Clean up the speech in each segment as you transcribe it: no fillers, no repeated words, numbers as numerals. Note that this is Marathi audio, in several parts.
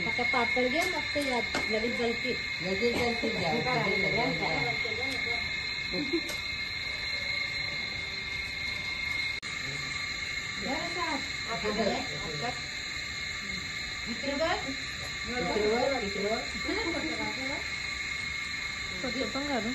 आता पातळ घ्या मग ते लगेच जलती पण घालू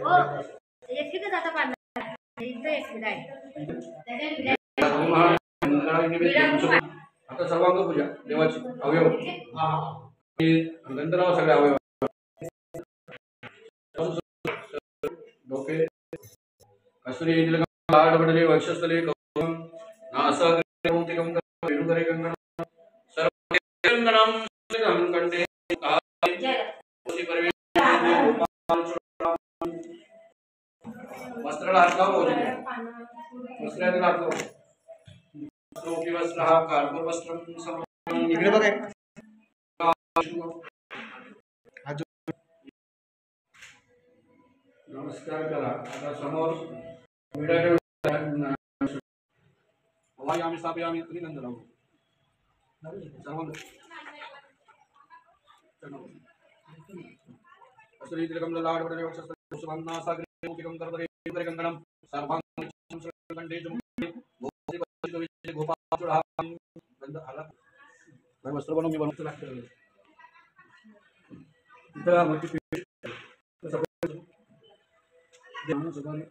हो एक ठीकच आता पाडणार इथं एक विडाय आता सर्वांग पूजा देवाची अवयव गंधराव सगळे अवयव डोके कसुरी लाडबडले वक्षस्थले नासाग्रमौक्तिकं वेणुकरे गंगणं सर्वगंगणं कंठे वस्त्राला हात लावा वस्त्राला हात लावा वस्त्रोपि वस्त्रः कार्पूर वस्त्रं समं इकडे बघा नमस्कार करा आता समोर विडा हवायामी स्थापयामी त्रिनंदनम सर्वांग असुरी तिलकम लाडबडले वक्षस्थले सुवर्ण सागरमौक्तिकं करदरे गंगणं सर्वांग कंठे गोपाल गंध आला वस्त्र बनवून मी बनवतो लागतं इथं मोठी देवना सुधाने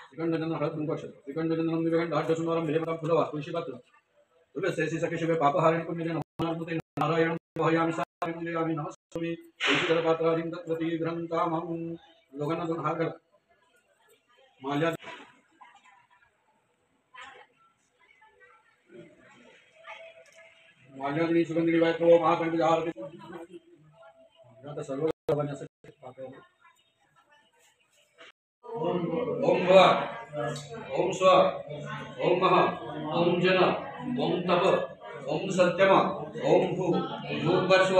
श्रीखंडचंद्र हळद कुंकवाक्षर श्रीखंडचंद्रम विवेकंड आठ सुंदरम विलेपदम फुलवा तुळशी पात्र तुलसी सखे शिवे पापहारिणी पुण्यजे नमोते नारायणं भयामि सामियामि नमस्ते तुलसी जल पात्रादिं तत्प्रति ग्रंथामं लोकांना दोन हार करा माल्या माल्यादिनी सुगंधिनी वायको महाकंठ आरती आता सर्व बनण्यासाठी पाठवलं ओम भवा ओम स्व ओम महा ओम जन ओम तप ओम सत्यमा ओम भू भूर्भुवस्व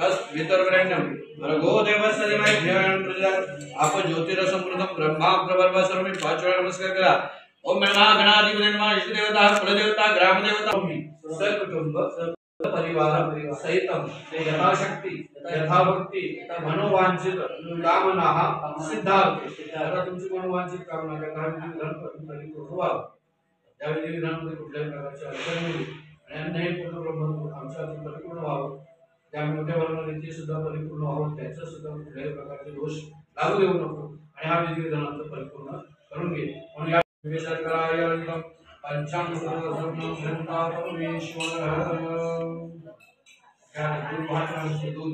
तस्वितर्वरेण्यं भर्गो देवस्य धीमहि धियो यो न प्रचोदयात् आप ज्योतिरसमृतं ब्रह्मा प्रवर्वा सर्वे पांचवेळा नमस्कार करा ओम नमः गणाधिपते नमः इष्टदेवता कुलदेवता ग्रामदेवता सकुटुंब परिवार सहितं यथाशक्ति यथाभक्ति मनोवांछित कामनाः सिद्धार्थ आता तुमची मनोवांछित कामना करता विधान परिपूर्ण व्हावं त्या विधानामध्ये कुठल्याही प्रकारची अडचण नाही आणि अन्यही पूर्ण ब्रह्म आमच्या परिपूर्ण व्हावं त्या मोठ्या वर्णाचे सुद्धा परिपूर्ण व्हावं त्याचं सुद्धा कुठल्याही प्रकारचे दोष लागू देऊ नको आणि हा विधानाचं परिपूर्ण करून घे म्हणून या विवेचनाय पंचांग सर्वधर्म ग्रंथा परमेश्वर क्या दूध भाषण से दूध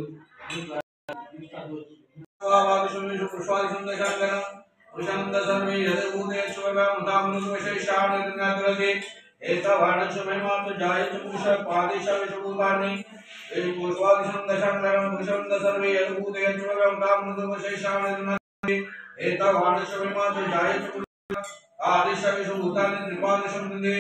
वागशुमेश पुष्पादिशं दशांगनं पुरुषांत सर्वे यदभूते स्वभावतामृत विशेषाण ज्ञातरते एतावाणशमेमात् जायते पुरुष पादेश विशभूतानि ए पुष्पादिशं दशांगनं पुरुषांत सर्वे यदभूते स्वभावतामृत विशेषाण ज्ञातरते एतावाणशमेमात् जायते पुरुष आदेश विशभूतानि त्रिपादशं दे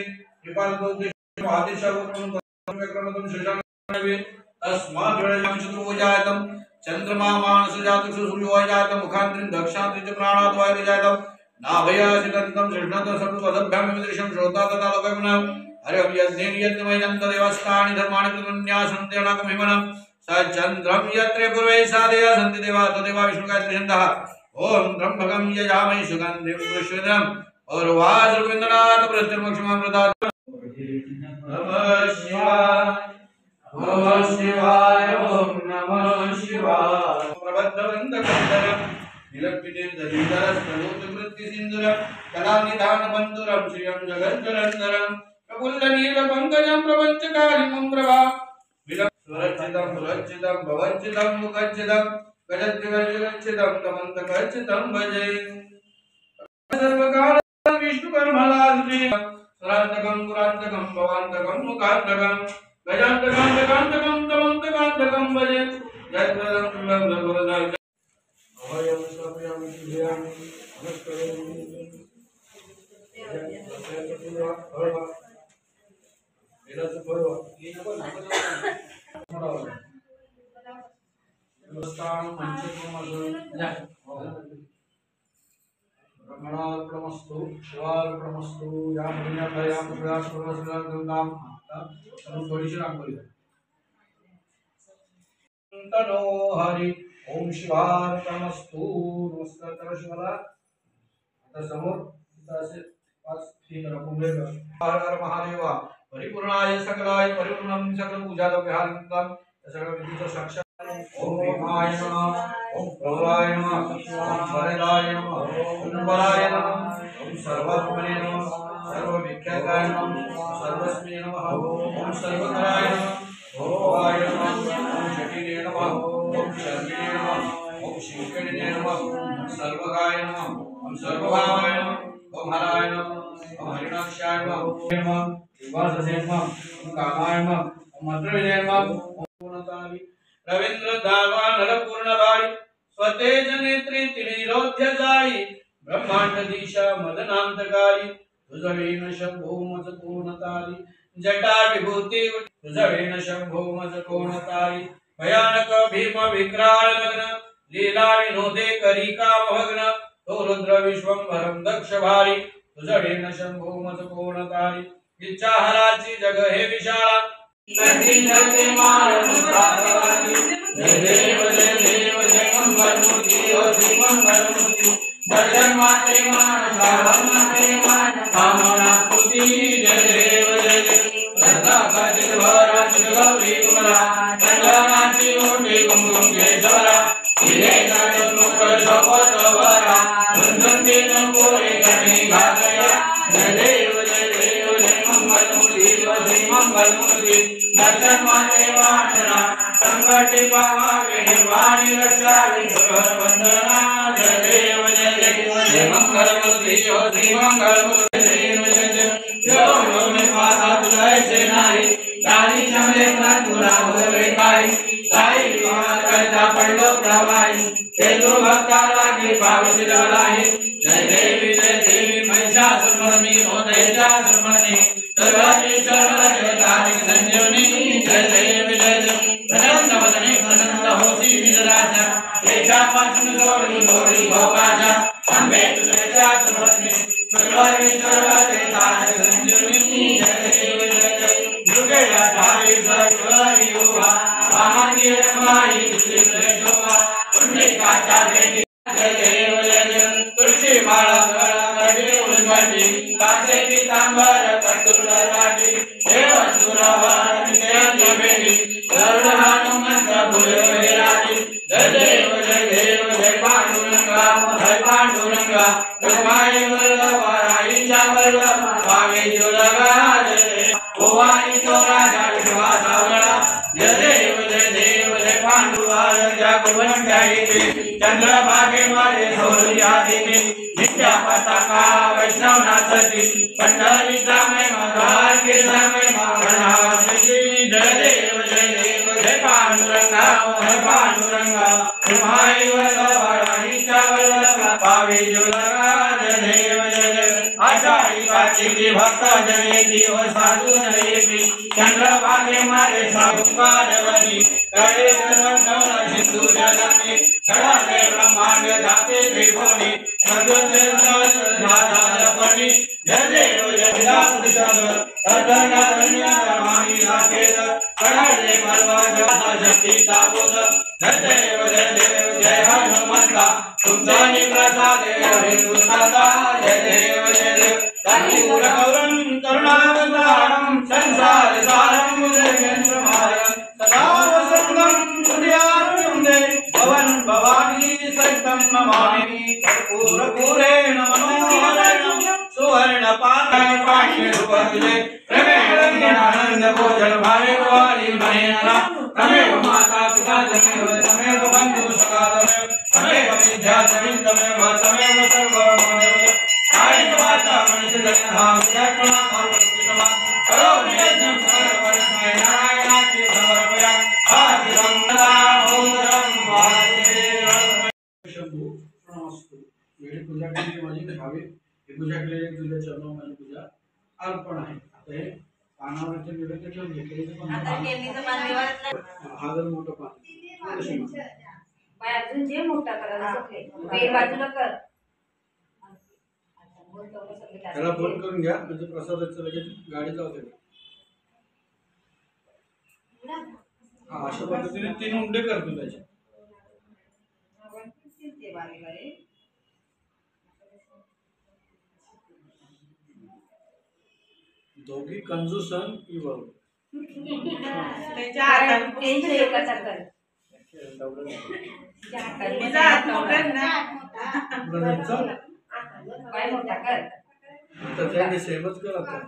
त्रिपादोपि आदेश विक्रमतं शेषाणवे तस्मात् वेळयां चतुर्भुजायतं चंद्रमा मानस जातु सूर्यो जातं मुखांतरिं दक्षांतरिं च प्राणात् वायुः जातं नाभयासितं कृष्णत सर्वपदभ्यां विदृशं श्रोता तथा लोकमनं हरिं यज्ञेन यज्ञमयं तदेवस्तानि धर्माणि कृतन्यासन्ते अनाकमिमनं सचन्द्रं यत्र पूर्वे सादया सन्ति देवा तदेवा विष्णुगायत्रिछन्दः ओम त्र्यंबकं यजामहे सुगन्धिं पुष्टिवर्धनम् और्वारुकविन्दनाथ प्रत्यर्मक्षमामृतात् नमः शिवाय ओम शिवाय ओम नमः शिवाय प्रबद्धवन्दकन्दरं नीलपितेर्दधीधर स्तनोतकृत्यसिन्दुर कलानिधान बन्धुरं श्रियं जगज्जलन्धरं प्रफुल्लनीलपङ्कजं प्रपञ्चकारिमं प्रभा विलक्षितं सुरक्षितं भवज्जितं मुखज्जितं गजद्विगजगच्चितं तमन्तकच्चितं भजे सर्वकाल विष्णुकर्मलाद्रि सरान्तकं पुरान्तकं भवान्तकं मुखान्तकं गजान्तकं गजान्तकं तमन्तकान्तकं भजे जयप्रदं दुर्लभं अभयं स्वापयामि धियामि नमस्करोमि एलाच परवा नमस्कार मंचकमसो ब्रह्मणार्पणमस्तु शिवार्पणमस्तु या पुण्याभया पुरास्परस्परगंगाम थोडीशी रांगोळी तनो हरि ओम शिवार्पणमस्तु नमस्कार करा शिवाला आता समोर असे पाच ठीक रखूंगे हर हर महादेवा परिपूर्णाय सकलाय परिपूर्णं सकल पूजा विहारितं सगळं विधीचं साक्षात ओम भीमाय नमः ओम प्रलयाय नमः ओम वरदाय नमः ओम बलाय नमः ओम सर्वात्मने नमः सर्वविख्याताय नमः सर्वस्मै नमः ओम सर्वकराय नमः ओम भवाय नमः ओम जटिले नमः ओम शर्मिणे नमः ओम शिवकणे नमः ओम सर्वगाय नमः ओम सर्वभावाय नमः ओम हराय नमः ओम हरिणाक्षाय नमः विवाससे नमः ओम कामाय नमः ओम मंत्रविजय नमः ओम पूर्णतारि रवींद्र दावा नरपूर्णबाई स्वतेज नेत्री त्रिनिरोध्य जाई ब्रह्मांड दिशा मदनांतकारी तुझवेन शंभो मज पूर्णतारी जटा विभूती तुझवेन शंभो मज पूर्णतारी भयानक भीम विक्राल लग्न लीला विनोदे करी कामभग्न तो रुद्र विश्वंभरम दक्ष भारी तुझवेन शंभो मज पूर्णतारी इच्छाहराची जग हे विशाळा जय देव जय मंगलमूर्ती ओ श्री मंगलमूर्ती दर्शन माते मान माते मान कामना पूर्ति जय देव जय सदा काजित भरा गौरी कुमरा चंद्रनाथी ओटे कुमकुम केशवरा इले काजल मुख शपथ भरा धुंधुंती नंपोरे कणी घागया जय देव जय मंगलमूर्ति ओ श्री मंगलमूर्ति दर्शन माते वाणना संकट पावे वाणी रक्षावे वंदना जय देव जय मंगलमूर्ति ओ श्री मंगलमूर्ति जो में पाता तुझे से नाही काली चमले का तुरा बोले काई साई विवाह करता पड़लो प्रवाही तेलु भक्ता लागे पावस डलाई जय देवी महिषासुरमर्दिनी हो महिषासुरमर्दिनी सर्वाणी सर्वदेवतानि संजीवनी जय देवी प्रसन्न वदने प्रसन्न होसी विराजा एका पासून जोडी भोगाजा अंबे तुझ्या सुरमर्दिनी सर्वाणी सर्वदेवतानि संजीवनी जय देवी जुगेला धारी सर्वरी हुआ आमानी रमाई तुझे जोगा पुण्यकाचा देवी जय देव तुलसी माला गळे उलगडी कासे पीतांबर कटुर राजी देव सुरवर नित्य बेडी गरुड हनुमंत फुले राजी जय देव जय पांडुरंगा रुक्माई वल्लभाईच्या वल्लभ पावे जुलगा जय ओवाई तो राजा विश्वासावळा जय देव जय पांडुवार जागवन जाईते चंद्रभागे मारे सौर्या देवी नित्या पताका वैष्णव नाचती पंढरी ग्रामे मधार के ग्रामे महानावती जय देव जय पांडुरंगा रुक्माई वल्लभाईच्या वल्लभ पावे जुलगा जय देव आषाढी कार्तिकी भक्त जनेती ओ साधु जनेती चंद्रभागे मारे साधुकारवती करे जन्म सिंधु जगती गडाले ब्रह्मांड धाते त्रिभुवनी सर्वजनपणी जय देव जय राकेश कडाले पर्वत शक्ती ताबूत जय देव जय हनुमंता तुमचा प्रसाद हिंदुस्ताता जय देव गौरं करुणावतारं संसार सारं मुद्रेन्द्रमारं सदा वसन्तं सूर्यारुणं भवन भवानी सहितं नमामि कर्पूरेण मनोहरं सुवर्णपात्रं पाण्यरूपं रमेणानंद भोजन भावे वाली महेन्द्र तमेव माता पिता तमेव बंधु सखा तमेव विद्या तमेव सर्वं आई माता मनुष्य जन्म विद्यात्मा सर्वोत्तमा करो नियम सर्वपरमय नारायणाची समर्पया आदिरं नामोदरं वासुदेवं शंभू नमस्तु वेळी पूजा केली माझी भावे ही पूजा केलेली तुझ्या चरणावर माझी पूजा अर्पण आहे आता हे पानावरचे निवेदन ठेवून घेतले आता केलीचं पान देवाला हा जर मोठं पान बाय अजून जे मोठा करायला सगळे वेळ बाजूला कर त्याला बंद करून घ्या म्हणजे प्रसादाचं लगेच गाडी जाऊ दे हा अशा पद्धतीने 3 उंडे करतो त्याचे दोघी कंजूसन इवल त्याच्या हातात टेन्शन एकाचा कर काय मोठा कर त्याच्याकडे सेमच कर आता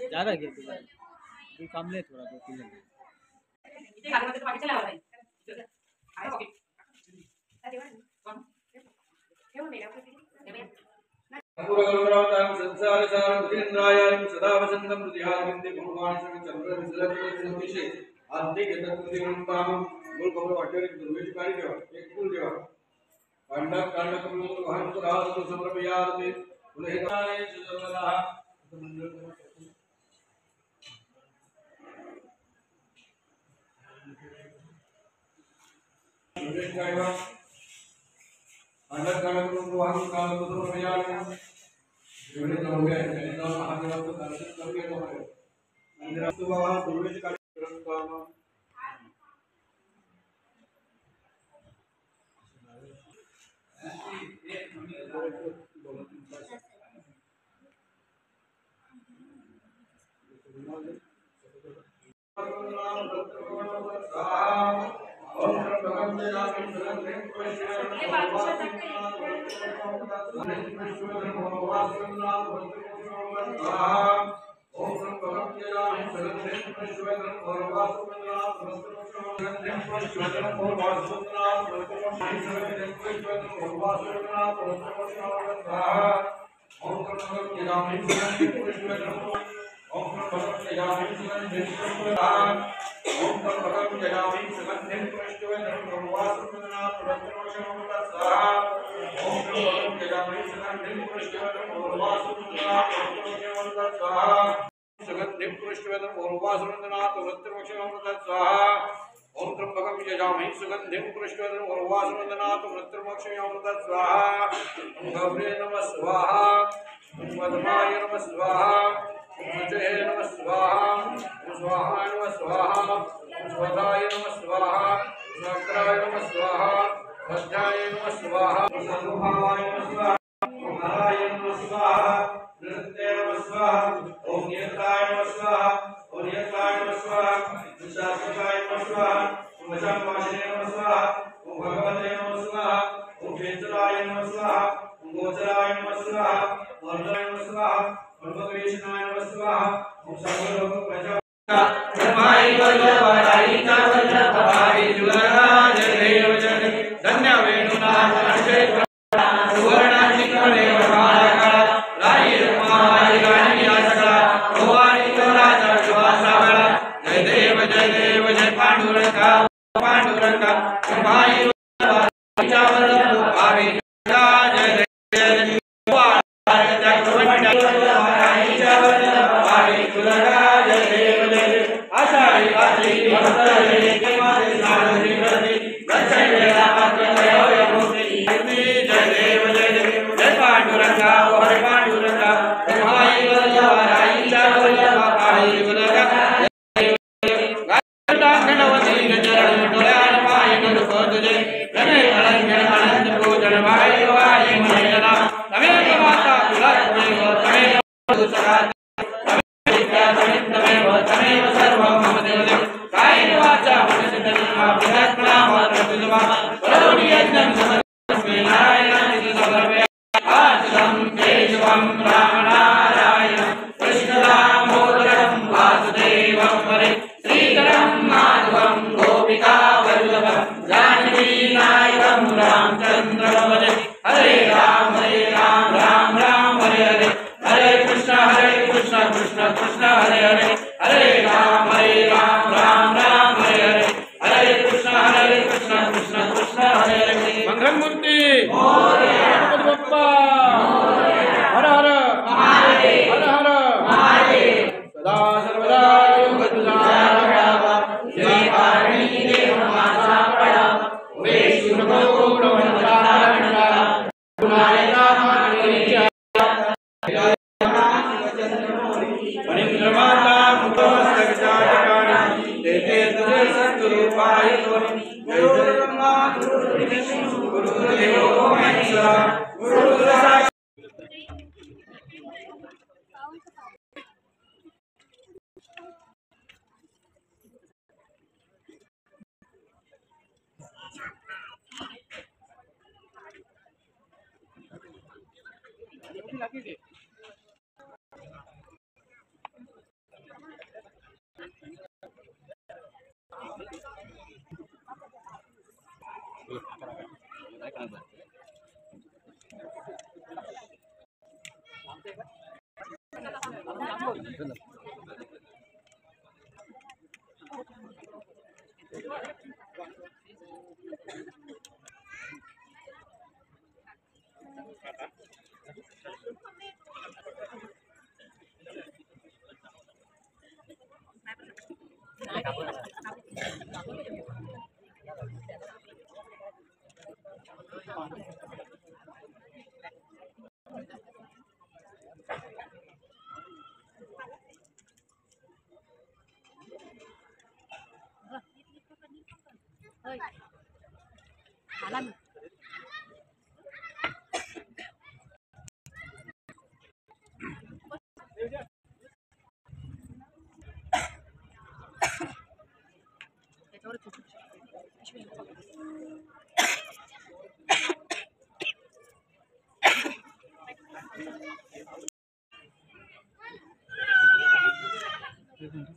ज्यादा घे तुला तू काम नाही थोडा बहुत संसारसारं सदा वसंतं प्रतिहारन्ते भगवान् चंद्रविसर्जनतिशे आद्य गतकृतिगणताम बोल खबर वाटेवर एक दुर्वेश कार्य ठेवा एक फूल ठेवा कांडा कांडा करून वाहन राहत तो समर्पयार्थे पुढे काय सुजवला दुर्वेश कार्य कांडा कांडा करून वाहन राहत तो समर्पयार्थे जेवढे हो गए मैंने तो महादेव को दर्शन करके तो है मंदिर तो बाबा दुर्वेश कार्यक्रम का ओम त्र्यंबकं यजामहे सुगंधिं पुष्टिवर्धनम् उर्वारुकमिव वृत्रमोक्षयमृतं स्वाहा ओम गौरे नमः स्वाहा ओम पद्माय नमः स्वाहा ओम शुचये नमः स्वाहा ओम स्वाहाय नमः स्वाहा ओम स्वधाय नमः स्वाहा ओम अग्राय नमः स्वाहा वज्राय नमः स्वाहा ओम सर्वभावाय नमः स्वाहा ओम हराय नमः स्वाहा नृत्याय नमः स्वाहा ओम नियताय नमः स्वाहा ओम नियताय नमः स्वाहा ओम शाश्वताय नमः स्वाहा ओम वचनवासिने नमः स्वाहा ओम भगवते नमः स्वाहा ओम वेदराय नमः स्वाहा ओम गोचराय नमः स्वाहा ओम अर्धनाय नमः स्वाहा ओम भगवेशनाय नमः स्वाहा ओम सर्वलोक प्रजा धर्माय वल्लभाय वल्लभाय जुलराज देव जन धन्य वेणुनाथ अक्षय सुवर्णाची कळे महाराज राई रुमाई राणी आसकळा भवानी राजा शिवासावळा जय देव जय पांडुरंगा पांडुरंगा माई विचार आवे जय जय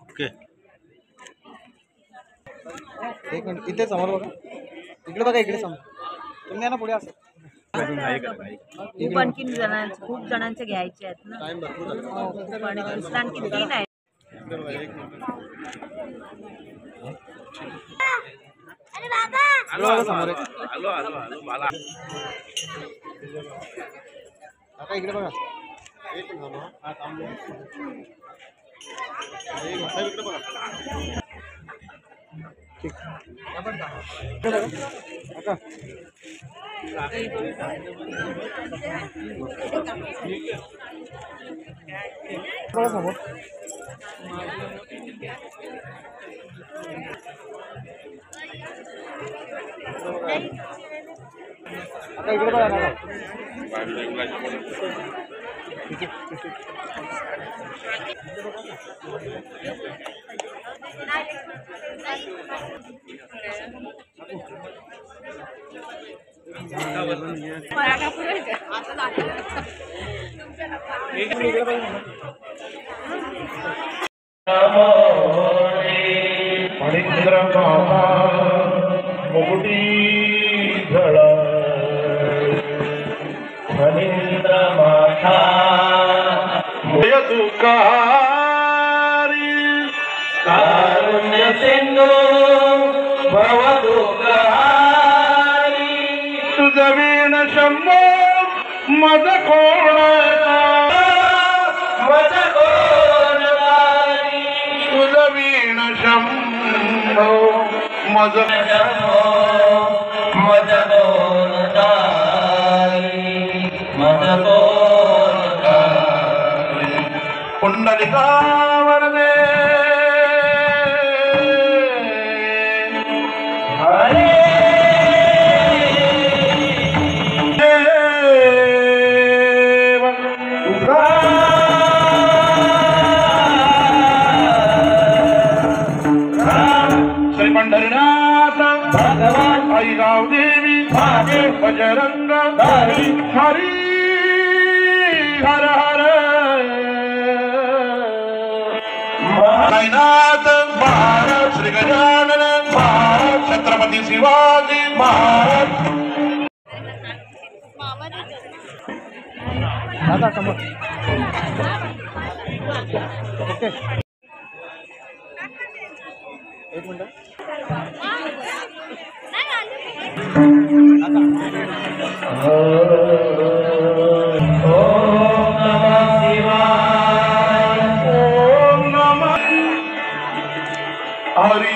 ओके एक मिनिट इथे समोर बघा इकडे बघा इकडे समोर तुम्ही ना पुढे असं खूप आणखीन खूप जणांचे घ्यायचे आहेत ना टाइम भरपूर खूप आणि दुसरं आणखी 3 आहेत आता इकडे बघा एक मिनिट हा थांबलो इकडे बघा ठीक आता बघा समोर आता इकडे बघा ना ठीक आहे मुकुटी झळ फणींद्र माथा दुकारी कारुण्य सिंधू भव दुकारी तुझ वीण शंभो मज कोण मज कोण तुझ वीण शंभो मज मज कोण पुंडलिका वरदे हरे श्री पंढरीनाथ भगवान आई गाव देवी बजरंग हरी हरी हर हर नाथ महाराज श्री गजानन महाराज छत्रपती शिवाजी महाराज दादा समोर ओके एक मिनिट हरि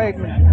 एक मिनिट.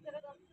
करत